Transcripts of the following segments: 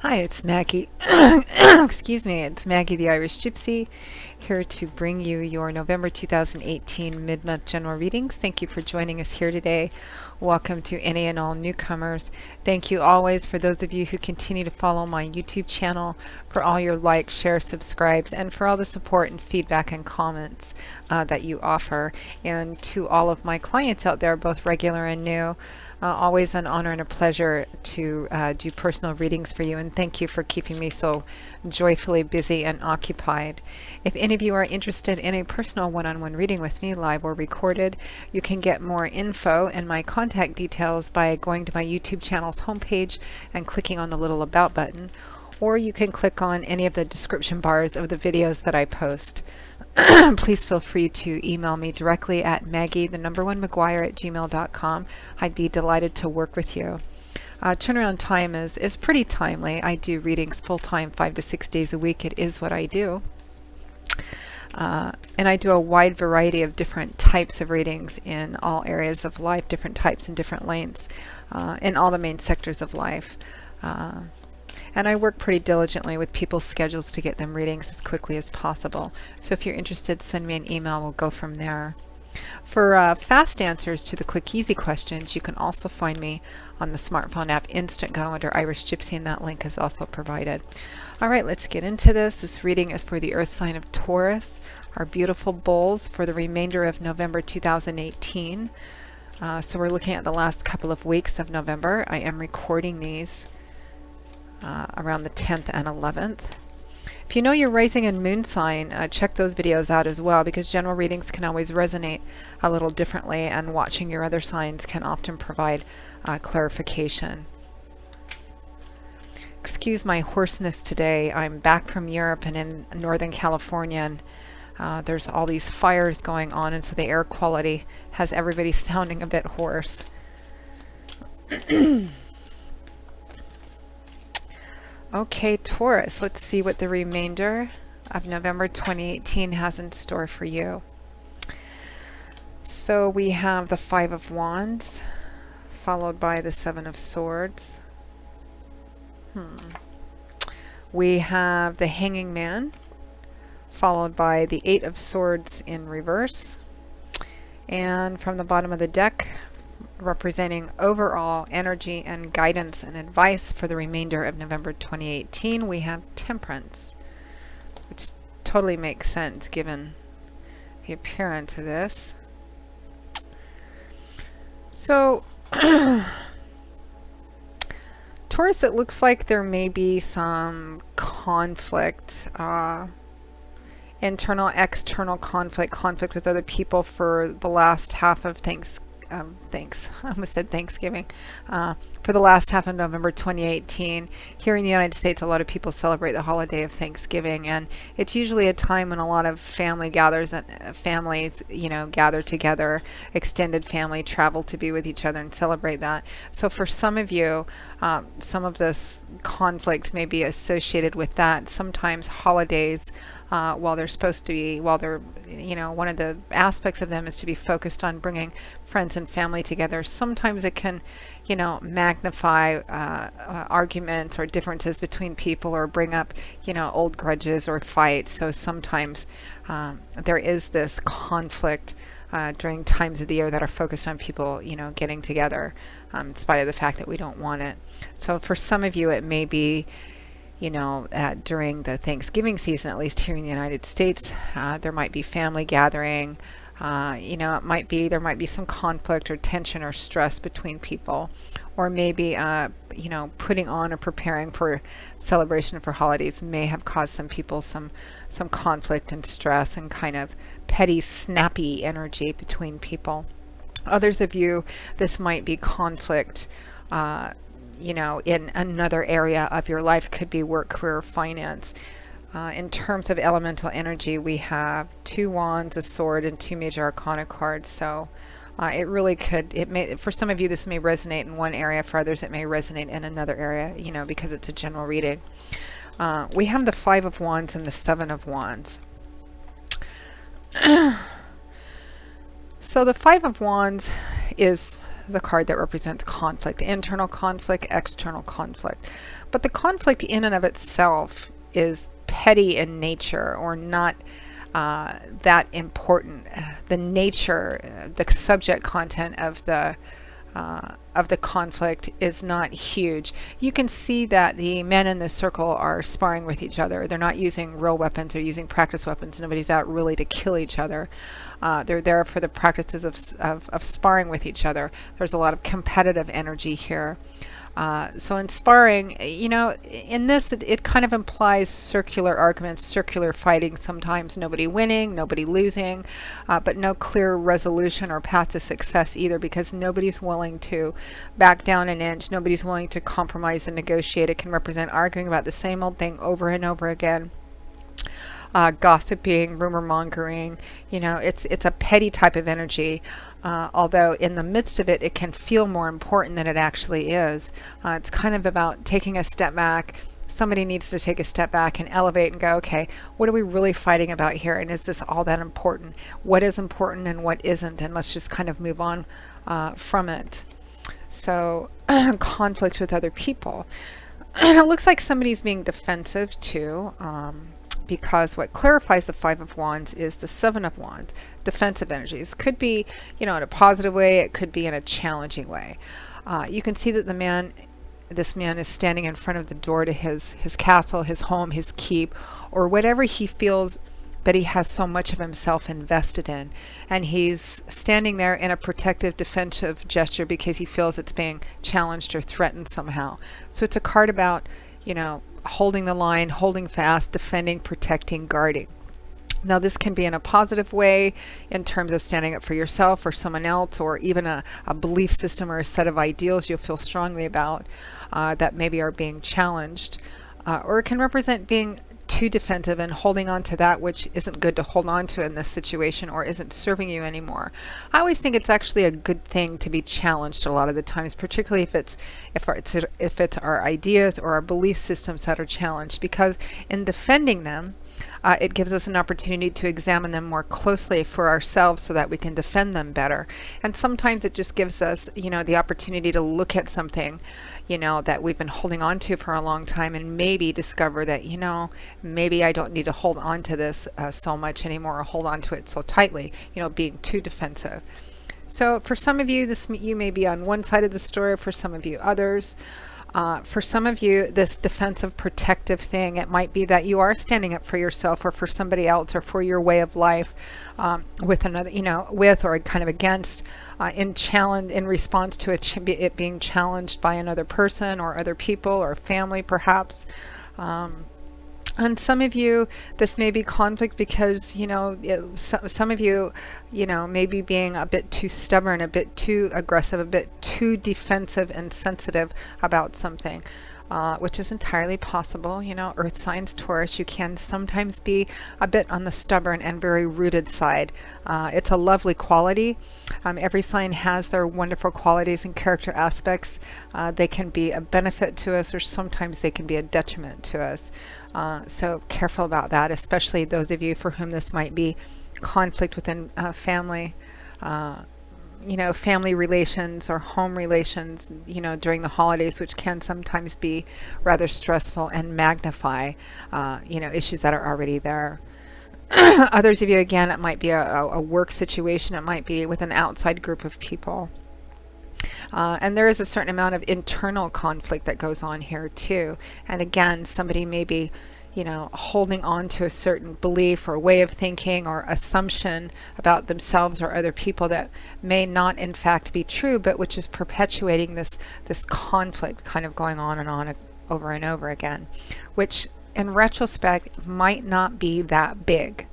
Hi, it's Maggie. Excuse me, it's Maggie the Irish Gypsy, here to bring you your November 2018 mid-month general readings. Thank you for joining us here today. Welcome to any and all newcomers. Thank you always for those of you who continue to follow my YouTube channel, for all your likes, shares, subscribes, and for all the support and feedback and comments that you offer. And to all of my clients out there, both regular and new, always an honor and a pleasure to do personal readings for you, and thank you for keeping me so joyfully busy and occupied. If any of you are interested in a personal one-on-one reading with me, live or recorded, you can get more info and my contact details by going to my YouTube channel's homepage and clicking on the little About button, or you can click on any of the description bars of the videos that I post. Please feel free to email me directly at Maggie1McGuire@gmail.com. I'd be delighted to work with you. Turnaround time is pretty timely. I do readings full-time 5 to 6 days a week. It is what I do. And I do a wide variety of different types of readings in all areas of life, different types and different lengths, in all the main sectors of life. And I work pretty diligently with people's schedules to get them readings as quickly as possible. So if you're interested, send me an email. We'll go from there. For fast answers to the quick, easy questions, you can also find me on the smartphone app Instantgo under Irish Gypsy, and that link is also provided. All right, let's get into this. This reading is for the Earth sign of Taurus, our beautiful bulls, for the remainder of November 2018. So we're looking at the last couple of weeks of November. I am recording these around the 10th and 11th. If you know your rising and moon sign, check those videos out as well, because general readings can always resonate a little differently, and watching your other signs can often provide clarification. Excuse my hoarseness today. I'm back from Europe and in Northern California, and there's all these fires going on, and so the air quality has everybody sounding a bit hoarse. Okay, Taurus, let's see what the remainder of November 2018 has in store for you. So we have the Five of Wands, followed by the Seven of Swords. We have the Hanging Man, followed by the Eight of Swords in reverse. And from the bottom of the deck, representing overall energy and guidance and advice for the remainder of November 2018, we have Temperance, which totally makes sense given the appearance of this. So Taurus, it looks like there may be some conflict, internal, external conflict with other people for the last half of I almost said Thanksgiving. For the last half of November 2018. Here in the United States, a lot of people celebrate the holiday of Thanksgiving, and it's usually a time when a lot of families, gather together, extended family, travel to be with each other and celebrate that. So for some of you, some of this conflict may be associated with that. Sometimes holidays, while they're supposed to be, one of the aspects of them is to be focused on bringing friends and family together. Sometimes it can, magnify arguments or differences between people, or bring up, old grudges or fights. So sometimes there is this conflict during times of the year that are focused on people, getting together, in spite of the fact that we don't want it. So for some of you, it may be during the Thanksgiving season, at least here in the United States, there might be family gathering. There might be some conflict or tension or stress between people, or maybe putting on or preparing for celebration for holidays may have caused some people some conflict and stress and kind of petty, snappy energy between people. Others of you, this might be conflict in another area of your life. It could be work, career, finance. In terms of elemental energy, we have 2 wands, a sword, and 2 major arcana cards. So it really could, for some of you, this may resonate in one area. For others, it may resonate in another area, because it's a general reading. We have the 5 of Wands and the 7 of Wands. So the 5 of Wands is the card that represents conflict, internal conflict, external conflict. But the conflict in and of itself is petty in nature, or not that important. The nature, the subject content of the conflict is not huge. You can see that the men in this circle are sparring with each other. They're not using real weapons, they're using practice weapons. Nobody's out really to kill each other. They're there for the practices of sparring with each other. There's a lot of competitive energy here. So in sparring, in this, it kind of implies circular arguments, circular fighting sometimes, nobody winning, nobody losing, but no clear resolution or path to success either, because nobody's willing to back down an inch, nobody's willing to compromise and negotiate. It can represent arguing about the same old thing over and over again. Gossiping, rumor mongering, it's a petty type of energy. Although in the midst of it, it can feel more important than it actually is. It's kind of about taking a step back. Somebody needs to take a step back and elevate and go, okay, what are we really fighting about here? And is this all that important? What is important and what isn't? And let's just kind of move on from it. So conflict with other people. It looks like somebody's being defensive too. Because what clarifies the Five of Wands is the Seven of Wands, defensive energies. Could be, in a positive way. It could be in a challenging way. You can see that this man is standing in front of the door to his castle, his home, his keep, or whatever he feels that he has so much of himself invested in. And he's standing there in a protective, defensive gesture because he feels it's being challenged or threatened somehow. So it's a card about, holding the line, holding fast, defending, protecting, guarding. Now this can be in a positive way in terms of standing up for yourself or someone else, or even a belief system or a set of ideals you feel strongly about that maybe are being challenged. Or it can represent being too defensive and holding on to that which isn't good to hold on to in this situation or isn't serving you anymore. I always think it's actually a good thing to be challenged a lot of the times, particularly if it's our ideas or our belief systems that are challenged, because in defending them, it gives us an opportunity to examine them more closely for ourselves so that we can defend them better. And sometimes it just gives us, the opportunity to look at something, that we've been holding on to for a long time and maybe discover that, maybe I don't need to hold on to this so much anymore, or hold on to it so tightly, being too defensive. So for some of you, you may be on one side of the story, for some of you others. For some of you, this defensive, protective thing, it might be that you are standing up for yourself or for somebody else or for your way of life with another, with or kind of against, in response to it being challenged by another person or other people or family, perhaps. And some of you, this may be conflict because, some of you, maybe being a bit too stubborn, a bit too aggressive, a bit too defensive and sensitive about something, which is entirely possible. Earth signs, Taurus, you can sometimes be a bit on the stubborn and very rooted side. It's a lovely quality. Every sign has their wonderful qualities and character aspects. They can be a benefit to us, or sometimes they can be a detriment to us. So careful about that, especially those of you for whom this might be conflict within family, family relations or home relations, during the holidays, which can sometimes be rather stressful and magnify, issues that are already there. Others of you, again, it might be a work situation. It might be with an outside group of people. And there is a certain amount of internal conflict that goes on here too. And again, somebody may be, holding on to a certain belief or way of thinking or assumption about themselves or other people that may not in fact be true, but which is perpetuating this conflict kind of going on and over again, which in retrospect might not be that big.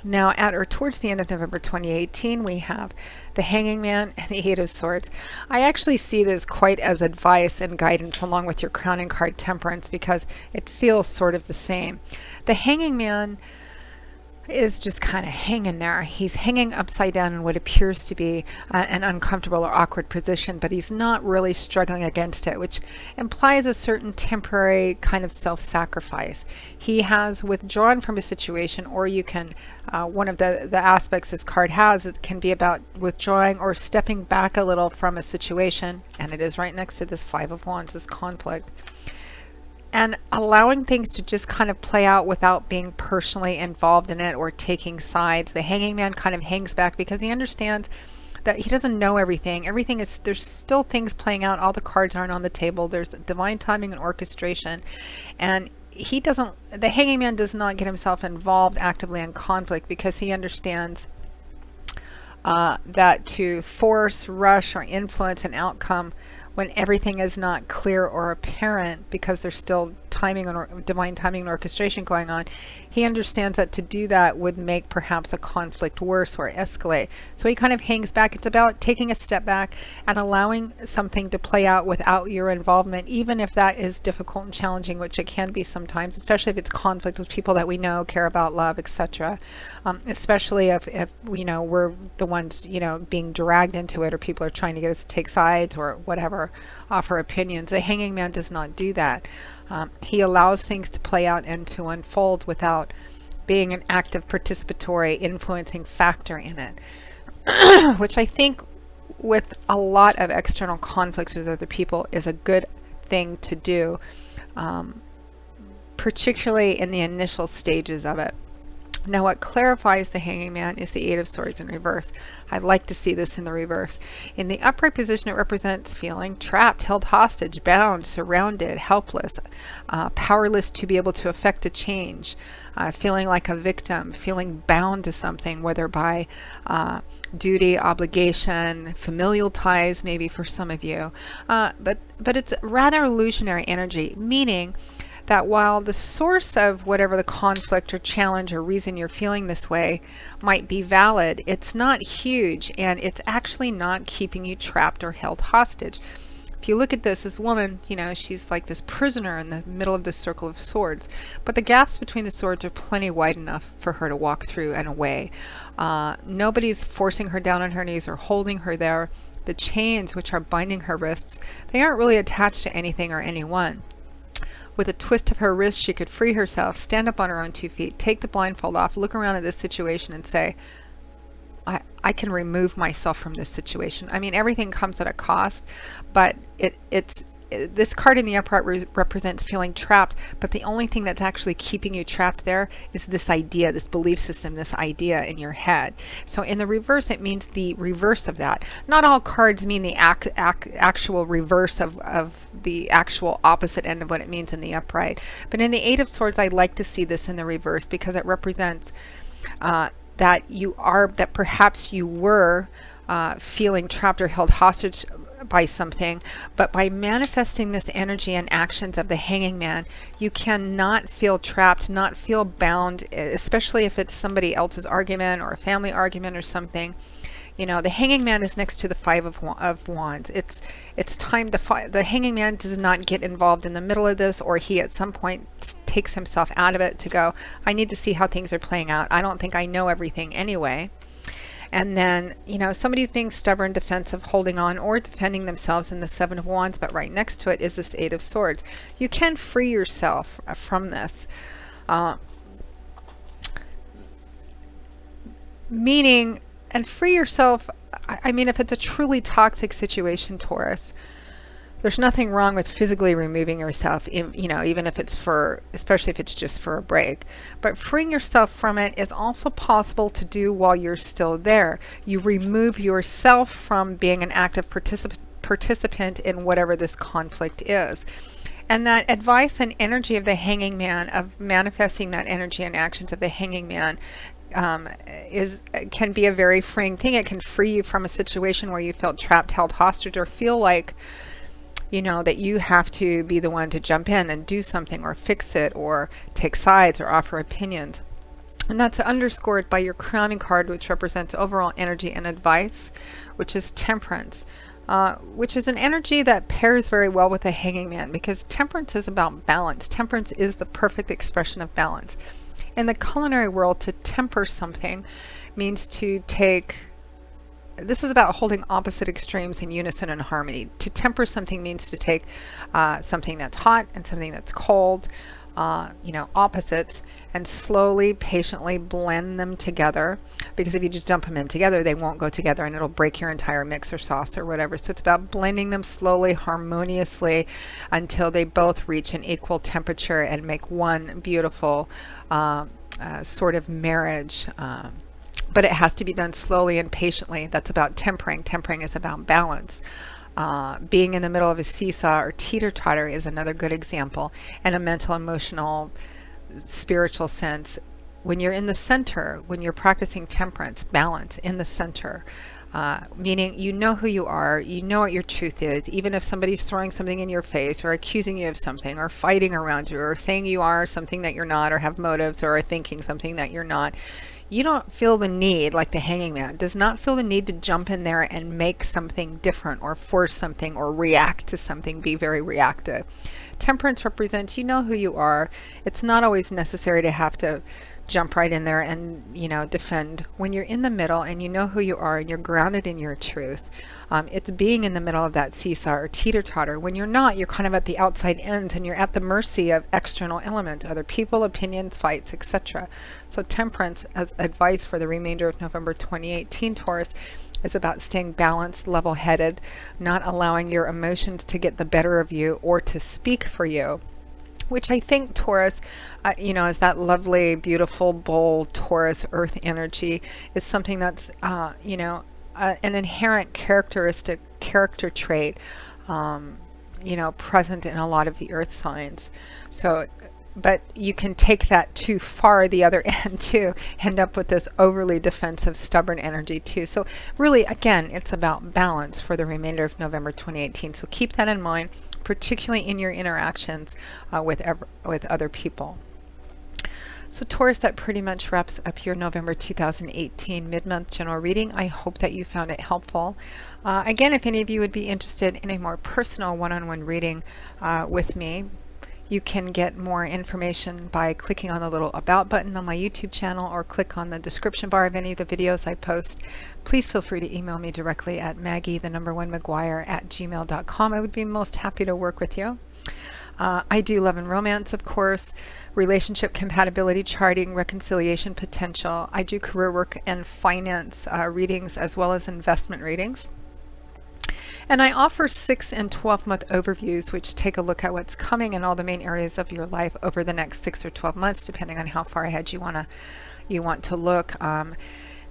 Now, towards the end of November 2018, we have the Hanging Man and the Eight of Swords. I actually see this quite as advice and guidance along with your crowning card, Temperance, because it feels sort of the same. The Hanging Man is just kind of hanging there. He's hanging upside down in what appears to be an uncomfortable or awkward position, but he's not really struggling against it, which implies a certain temporary kind of self-sacrifice. He has withdrawn from a situation, or you can, one of the aspects this card has, it can be about withdrawing or stepping back a little from a situation, and it is right next to this Five of Wands, this conflict, and allowing things to just kind of play out without being personally involved in it or taking sides. The Hanging Man kind of hangs back because he understands that he doesn't know everything. Everything is, there's still things playing out. All the cards aren't on the table. There's divine timing and orchestration. And he doesn't, the Hanging Man does not get himself involved actively in conflict because he understands that to force, rush, or influence an outcome when everything is not clear or apparent because there's still timing or divine timing and orchestration going on, he understands that to do that would make perhaps a conflict worse or escalate. So he kind of hangs back. It's about taking a step back and allowing something to play out without your involvement, even if that is difficult and challenging, which it can be sometimes, especially if it's conflict with people that we know, care about, love, etc. Especially if we're the ones being dragged into it, or people are trying to get us to take sides or whatever, offer opinions. The Hanging Man does not do that. He allows things to play out and to unfold without being an active participatory influencing factor in it, which I think with a lot of external conflicts with other people is a good thing to do, particularly in the initial stages of it. Now, what clarifies the Hanging Man is the Eight of Swords in reverse. I'd like to see this in the reverse. In the upright position, it represents feeling trapped, held hostage, bound, surrounded, helpless, powerless to be able to affect a change, feeling like a victim, feeling bound to something, whether by duty, obligation, familial ties, maybe for some of you. But it's rather illusionary energy, meaning that while the source of whatever the conflict or challenge or reason you're feeling this way might be valid, it's not huge, and it's actually not keeping you trapped or held hostage. If you look at this woman, she's like this prisoner in the middle of this circle of swords, but the gaps between the swords are plenty wide enough for her to walk through and away. Nobody's forcing her down on her knees or holding her there. The chains which are binding her wrists, they aren't really attached to anything or anyone. With a twist of her wrist, she could free herself, stand up on her own 2 feet, take the blindfold off, look around at this situation and say, I can remove myself from this situation. I mean, everything comes at a cost, but it's this card in the upright represents feeling trapped, but the only thing that's actually keeping you trapped there is this idea, this belief system, this idea in your head. So in the reverse, it means the reverse of that. Not all cards mean the actual reverse of the actual opposite end of what it means in the upright. But in the Eight of Swords, I like to see this in the reverse because it represents that perhaps you were feeling trapped or held hostage by something, but by manifesting this energy and actions of the Hanging Man, you cannot feel trapped, not feel bound, especially if it's somebody else's argument or a family argument or something. The Hanging Man is next to the Five of Wands. It's time. The Hanging Man does not get involved in the middle of this, or he at some point takes himself out of it to go, I need to see how things are playing out. I don't think I know everything anyway. And then, somebody's being stubborn, defensive, holding on, or defending themselves in the Seven of Wands, but right next to it is this Eight of Swords. You can free yourself from this. Meaning, and free yourself, I mean, if it's a truly toxic situation, Taurus, there's nothing wrong with physically removing yourself, even if it's especially if it's just for a break. But freeing yourself from it is also possible to do while you're still there. You remove yourself from being an active participant in whatever this conflict is. And that advice and energy of the Hanging Man, of manifesting that energy and actions of the Hanging Man, can be a very freeing thing. It can free you from a situation where you felt trapped, held hostage, or feel like that you have to be the one to jump in and do something or fix it or take sides or offer opinions. And that's underscored by your crowning card, which represents overall energy and advice, which is Temperance, which is an energy that pairs very well with the Hanging Man, because temperance is about balance. Temperance is the perfect expression of balance. In the culinary world, to temper something means to take, this is about holding opposite extremes in unison and harmony. To temper something means to take something that's hot and something that's cold, opposites, and slowly, patiently blend them together, because if you just dump them in together, they won't go together and it'll break your entire mix or sauce or whatever. So it's about blending them slowly, harmoniously, until they both reach an equal temperature and make one beautiful sort of marriage. But it has to be done slowly and patiently. That's about tempering. Tempering is about balance. Being in the middle of a seesaw or teeter-totter is another good example. And a mental, emotional, spiritual sense. When you're in the center, when you're practicing temperance, balance in the center, meaning you know who you are, you know what your truth is, even if somebody's throwing something in your face or accusing you of something or fighting around you or saying you are something that you're not or have motives or are thinking something that you're not. You don't feel the need, like the hanging man does not feel the need to jump in there and make something different or force something or react to something, be very reactive. Temperance represents you know who you are. It's not always necessary to have to jump right in there and, defend. When you're in the middle and you know who you are and you're grounded in your truth, it's being in the middle of that seesaw or teeter-totter. When you're not, you're kind of at the outside end and you're at the mercy of external elements, other people, opinions, fights, etc. So temperance, as advice for the remainder of November 2018, Taurus, is about staying balanced, level-headed, not allowing your emotions to get the better of you or to speak for you. Which I think Taurus, is that lovely, beautiful, bold Taurus earth energy is something that's, an inherent character trait, present in a lot of the earth signs. So, but you can take that too far the other end too, end up with this overly defensive, stubborn energy too. So really, again, it's about balance for the remainder of November 2018. So keep that in mind, particularly in your interactions with other people. So Taurus, that pretty much wraps up your November 2018 mid-month general reading. I hope that you found it helpful. Again, if any of you would be interested in a more personal one-on-one reading with me, you can get more information by clicking on the little About button on my YouTube channel or click on the description bar of any of the videos I post. Please feel free to email me directly at maggie1mcguire@gmail.com. I would be most happy to work with you. I do love and romance, of course, relationship compatibility charting, reconciliation potential. I do career work and finance readings as well as investment readings. And I offer 6 and 12-month overviews, which take a look at what's coming in all the main areas of your life over the next 6 or 12 months, depending on how far ahead you want to look. And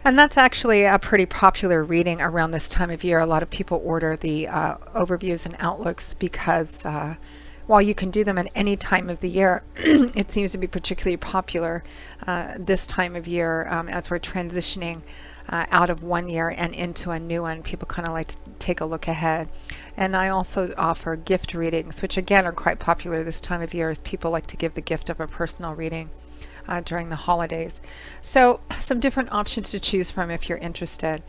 that's actually a pretty popular reading around this time of year. A lot of people order the overviews and outlooks because while you can do them at any time of the year, it seems to be particularly popular this time of year as we're transitioning out of one year and into a new one. People kind of like to take a look ahead. And I also offer gift readings, which again are quite popular this time of year as people like to give the gift of a personal reading during the holidays. So some different options to choose from if you're interested.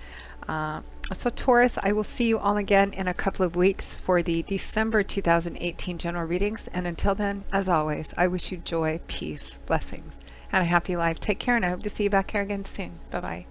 So Taurus, I will see you all again in a couple of weeks for the December 2018 general readings. And until then, as always, I wish you joy, peace, blessings, and a happy life. Take care, and I hope to see you back here again soon. Bye-bye.